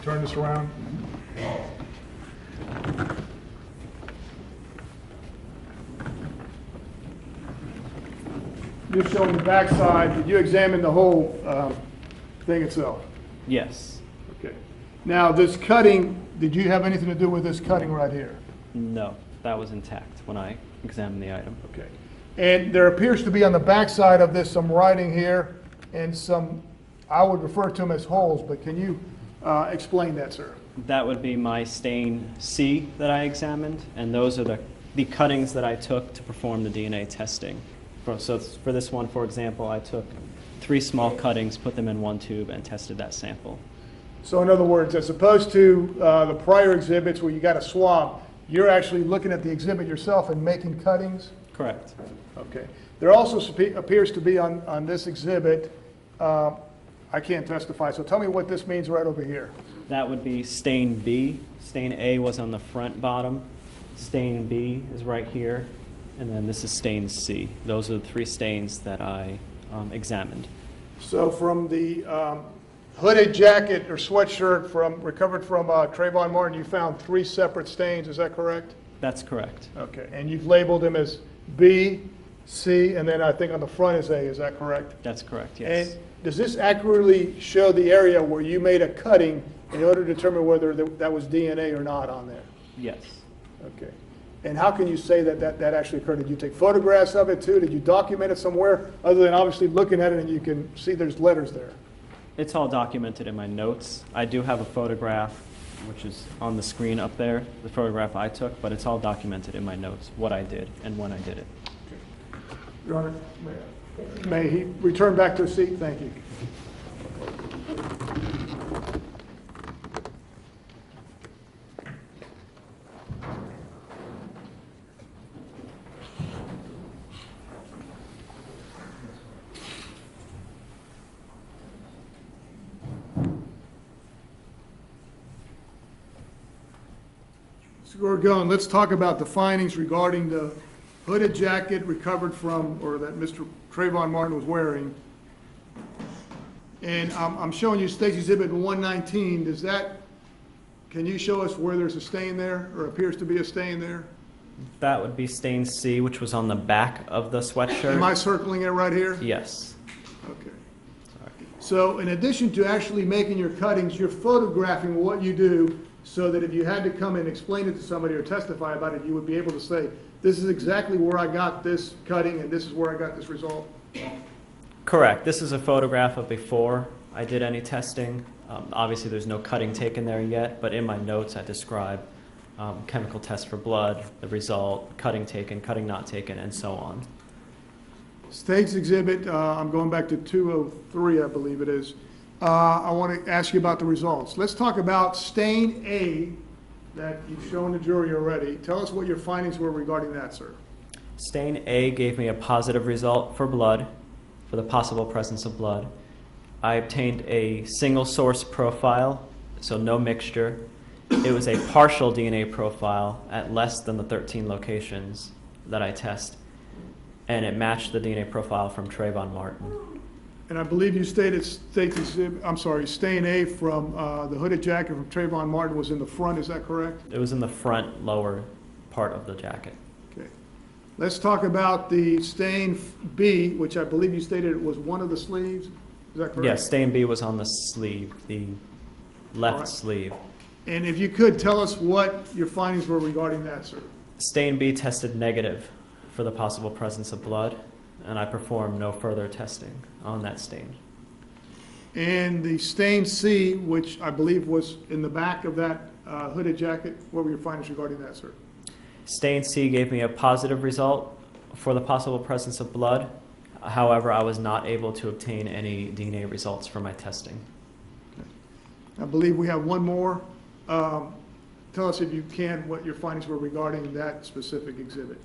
turn this around. You're showing the backside. Did you examine the whole thing itself?
Yes.
Okay. Now, this cutting, did you have anything to do with this cutting right here?
No, that was intact when I examined the item.
Okay. And there appears to be on the backside of this some writing here and some, I would refer to them as holes, but can you explain that, sir?
That would be my stain C that I examined, and those are the cuttings that I took to perform the DNA testing. So for this one, for example, I took 3 small cuttings, put them in one tube, and tested that sample.
So in other words, as opposed to the prior exhibits where you got a swab, you're actually looking at the exhibit yourself and making cuttings?
Correct.
Okay. There also appears to be on this exhibit, I can't testify, so tell me what this means right over here.
That would be stain B. Stain A was on the front bottom. Stain B is right here. And then this is stain C. Those are the 3 stains that I examined.
So from the hooded jacket or sweatshirt recovered from Trayvon Martin, you found 3 separate stains, is that correct?
That's correct.
Okay, and you've labeled them as B, C, and then I think on the front is A, is that correct?
That's correct, yes.
And does this accurately show the area where you made a cutting in order to determine whether that was DNA or not on there?
Yes.
Okay. And how can you say that that actually occurred? Did you take photographs of it too? Did you document it somewhere other than obviously looking at it and you can see there's letters there?
It's all documented in my notes. I do have a photograph, which is on the screen up there, the photograph I took, but it's all documented in my notes, what I did and when I did it.
Your Honor, may he return back to his seat? Thank you. So we're going. Let's talk about the findings regarding the hooded jacket recovered from, or that Mr. Trayvon Martin was wearing. And I'm showing you State's Exhibit 119. Does that, can you show us where there's a stain there, or appears to be a stain there?
That would be stain C, which was on the back of the sweatshirt.
Am I circling it right here?
Yes.
Okay. So in addition to actually making your cuttings, you're photographing what you do so that if you had to come and explain it to somebody or testify about it, you would be able to say, this is exactly where I got this cutting and this is where I got this result?
Correct. This is a photograph of before I did any testing. Obviously, there's no cutting taken there yet, but in my notes, I describe chemical test for blood, the result, cutting taken, cutting not taken, and so on.
State's Exhibit, I'm going back to 203, I believe it is. I want to ask you about the results. Let's talk about stain A that you've shown the jury already. Tell us what your findings were regarding that, sir.
Stain A gave me a positive result for blood, for the possible presence of blood. I obtained a single source profile, so no mixture. It was a partial DNA profile at less than the 13 locations that I test, and it matched the DNA profile from Trayvon Martin.
And I believe you stated State's Exhibit, I'm sorry, stain A from the hooded jacket from Trayvon Martin was in the front, is that correct?
It was in the front lower part of the jacket.
Okay. Let's talk about the stain B, which I believe you stated was one of the sleeves, is that correct?
Yes, stain B was on the sleeve, the left
right.
sleeve.
And if you could, tell us what your findings were regarding that, sir.
Stain B tested negative for the possible presence of blood, and I performed no further testing on that stain.
And the stain C, which I believe was in the back of that hooded jacket, what were your findings regarding that, sir?
Stain C gave me a positive result for the possible presence of blood. However, I was not able to obtain any DNA results from my testing.
Okay. I believe we have one more. Tell us, if you can, what your findings were regarding that specific exhibit.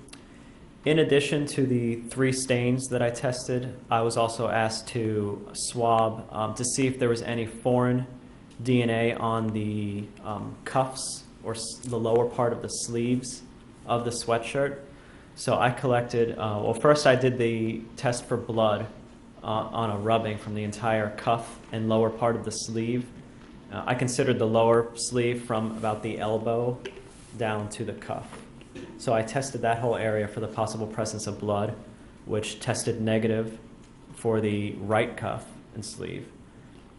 In addition to the 3 stains that I tested, I was also asked to swab to see if there was any foreign DNA on the cuffs or the lower part of the sleeves of the sweatshirt. So I collected, well, first I did the test for blood on a rubbing from the entire cuff and lower part of the sleeve. I considered the lower sleeve from about the elbow down to the cuff. So I tested that whole area for the possible presence of blood, which tested negative for the right cuff and sleeve.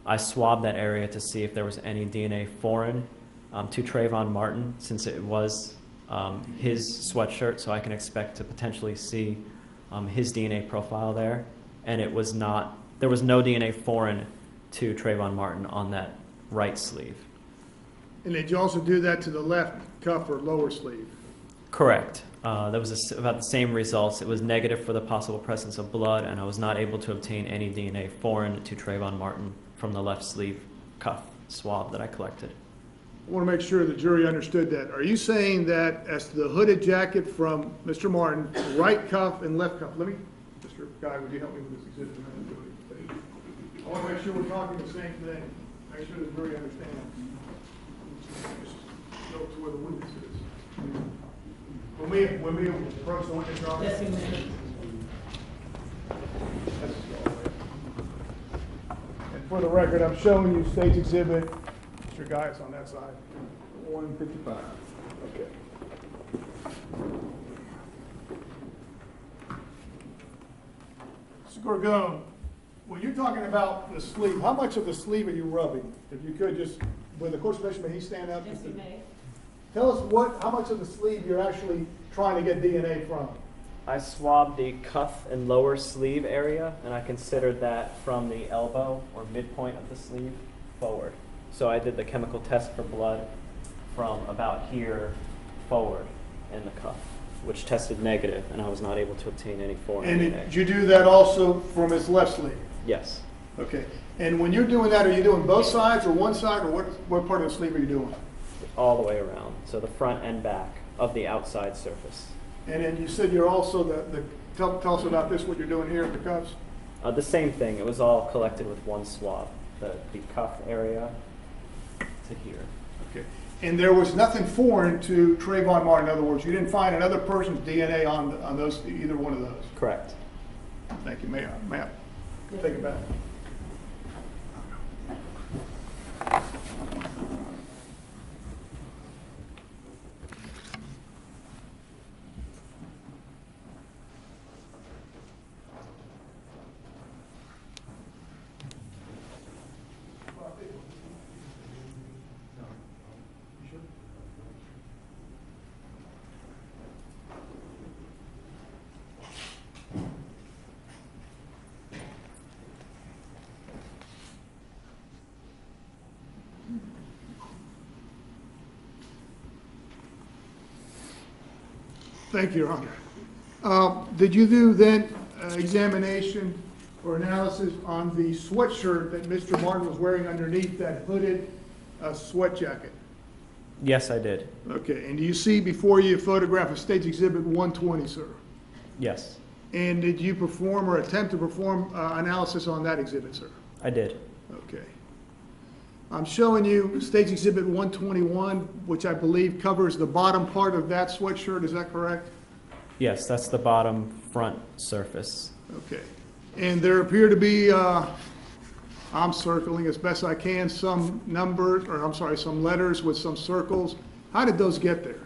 I swabbed that area to see if there was any DNA foreign to Trayvon Martin, since it was his sweatshirt, so I can expect to potentially see his DNA profile there. And it was not, there was no DNA foreign to Trayvon Martin on that right sleeve.
And did you also do that to the left cuff or lower sleeve?
Correct. That was about the same results. It was negative for the possible presence of blood, and I was not able to obtain any DNA foreign to Trayvon Martin from the left sleeve cuff swab that I collected.
I want to make sure the jury understood that. Are you saying that as to the hooded jacket from Mr. Martin, right cuff and left cuff, let me, Mr. Guy, would you help me with this exhibit? I want to make sure we're talking the same thing. Make sure the jury understands. Just go to where the witness is. When we approach the witness, Your Honor.
Yes, you may.
And for the record, I'm showing you State's Exhibit. Mr. Guy is on that side. 155. Okay. Mr. Gorgon, when you're talking about the sleeve, how much of the sleeve are you rubbing? If you could just, with the course measurement, he stand up.
Yes, you may.
Tell us how much of the sleeve you're actually trying to get DNA from.
I swabbed the cuff and lower sleeve area, and I considered that from the elbow or midpoint of the sleeve forward. So I did the chemical test for blood from about here forward in the cuff, which tested negative, and I was not able to obtain any foreign
And
DNA.
did you do that also from his left sleeve?
Yes.
Okay. And when you're doing that, are you doing both sides or one side, or what part of the sleeve are you doing?
All the way around. So the front and back of the outside surface.
And then you said you're also tell us about this, what you're doing here at the cuffs.
The same thing. It was all collected with one swab. The cuff area to here.
Okay. And there was nothing foreign to Trayvon Martin. In other words, you didn't find another person's DNA on those, either one of those.
Correct.
Thank you, Mayor. Ma'am, take it back. Thank you, Your Honor. Did you do then examination or analysis on the sweatshirt that Mr. Martin was wearing underneath that hooded sweat jacket?
Yes, I did.
Okay, and do you see before you a photograph of State's Exhibit 120, sir?
Yes,
And did you perform or attempt to perform analysis on that exhibit, sir?
I did.
Okay. I'm showing you State's Exhibit 121, which I believe covers the bottom part of that sweatshirt. Is that correct?
Yes, that's the bottom front surface.
Okay. And there appear to be, I'm circling as best I can, some numbers, or I'm sorry, some letters with some circles. How did those get there?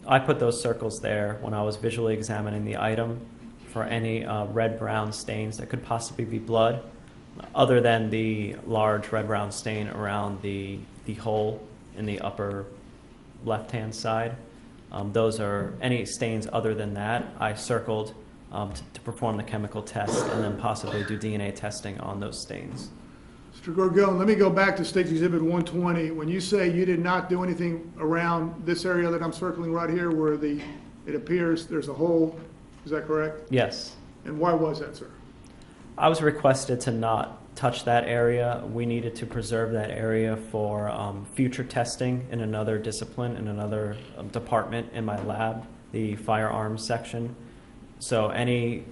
I put those circles there when I was visually examining the item for any red-brown stains that could possibly be blood, other than the large red-brown stain around the hole in the upper left-hand side. Those are any stains other than that. I circled to perform the chemical test and then possibly do DNA testing on those stains.
Mr. Gorgon, let me go back to State's Exhibit 120. When you say you did not do anything around this area that I'm circling right here where it appears there's a hole, is that correct?
Yes.
And why was that, sir?
I was requested to not touch that area. We needed to preserve that area for future testing in another discipline, in another department in my lab, the firearms section. So any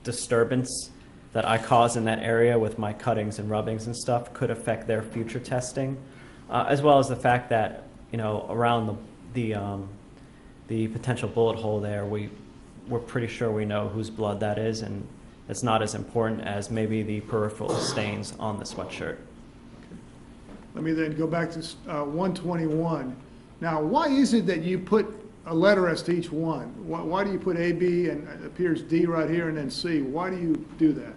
disturbance that I cause in that area with my cuttings and rubbings and stuff could affect their future testing, as well as the fact that, you know, around the potential bullet hole there, we're pretty sure we know whose blood that is, and it's not as important as maybe the peripheral stains on the sweatshirt.
Let me then go back to 121. Now, why is it that you put a letter as to each one? Why do you put A, B, and it appears D right here, and then C? Why do you do that?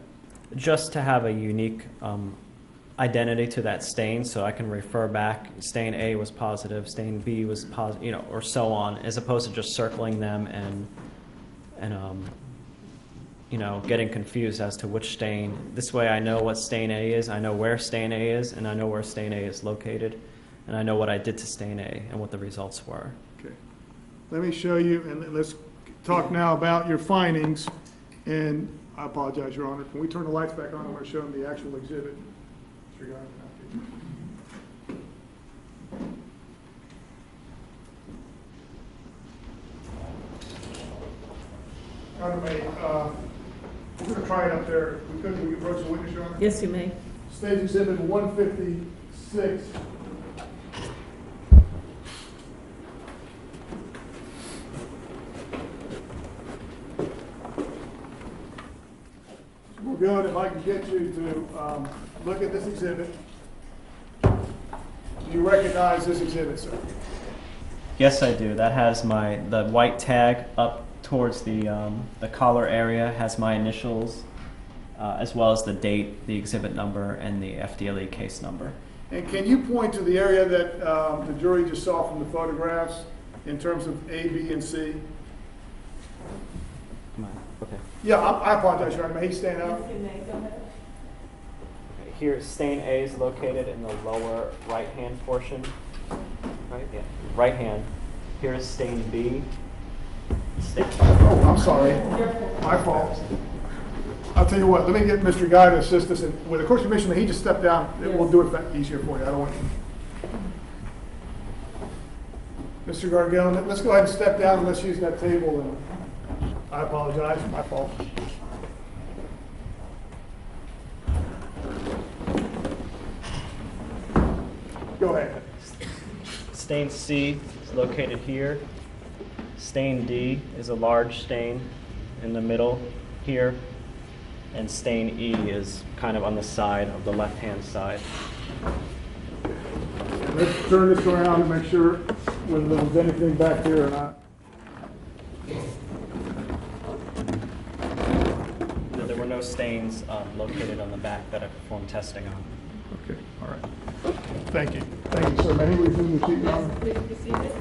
Just to have a unique identity to that stain, so I can refer back, stain A was positive, stain B was positive, you know, or so on, as opposed to just circling them and you know, getting confused as to which stain. This way I know what stain A is, I know where stain A is, and I know where stain A is located, and I know what I did to stain A and what the results were.
Okay. Let me show you, and let's talk now about your findings. And I apologize, Your Honor. Can we turn the lights back on? I want to show them the actual exhibit. Your Honor, we're going to try it up there. We could approach the witness, Your Honor?
Yes, you may.
State Exhibit 156. We're good. If I can get you to look at this exhibit. Do you recognize this exhibit, sir?
Yes, I do. That has the white tag up towards the collar area has my initials, as well as the date, the exhibit number, and the FDLE case number.
And can you point to the area that the jury just saw from the photographs in terms of A, B, and C?
Come on. Okay.
Yeah, I apologize, Your Honor. May he stand up?
Here, stain A is located in the lower right-hand portion. Right? Yeah. Right hand. Here is stain B.
Oh, I'm sorry. My fault. I'll tell you what, let me get Mr. Guy to assist us. And with the court's permission, may he just step down? We'll do it easier for you. I don't want you. Mr. Gargell, let's go ahead and step down and let's use that table. And I apologize. My fault. Go ahead.
Stain C is located here. Stain D is a large stain in the middle here. And stain E is kind of on the side of the left-hand side.
Let's turn this around and make sure whether there's anything back here or not.
There were no stains located on the back that I performed testing on.
Okay, all right. Thank you. Thank you, sir. May he resume the seat, Your Honor?
Please be seated.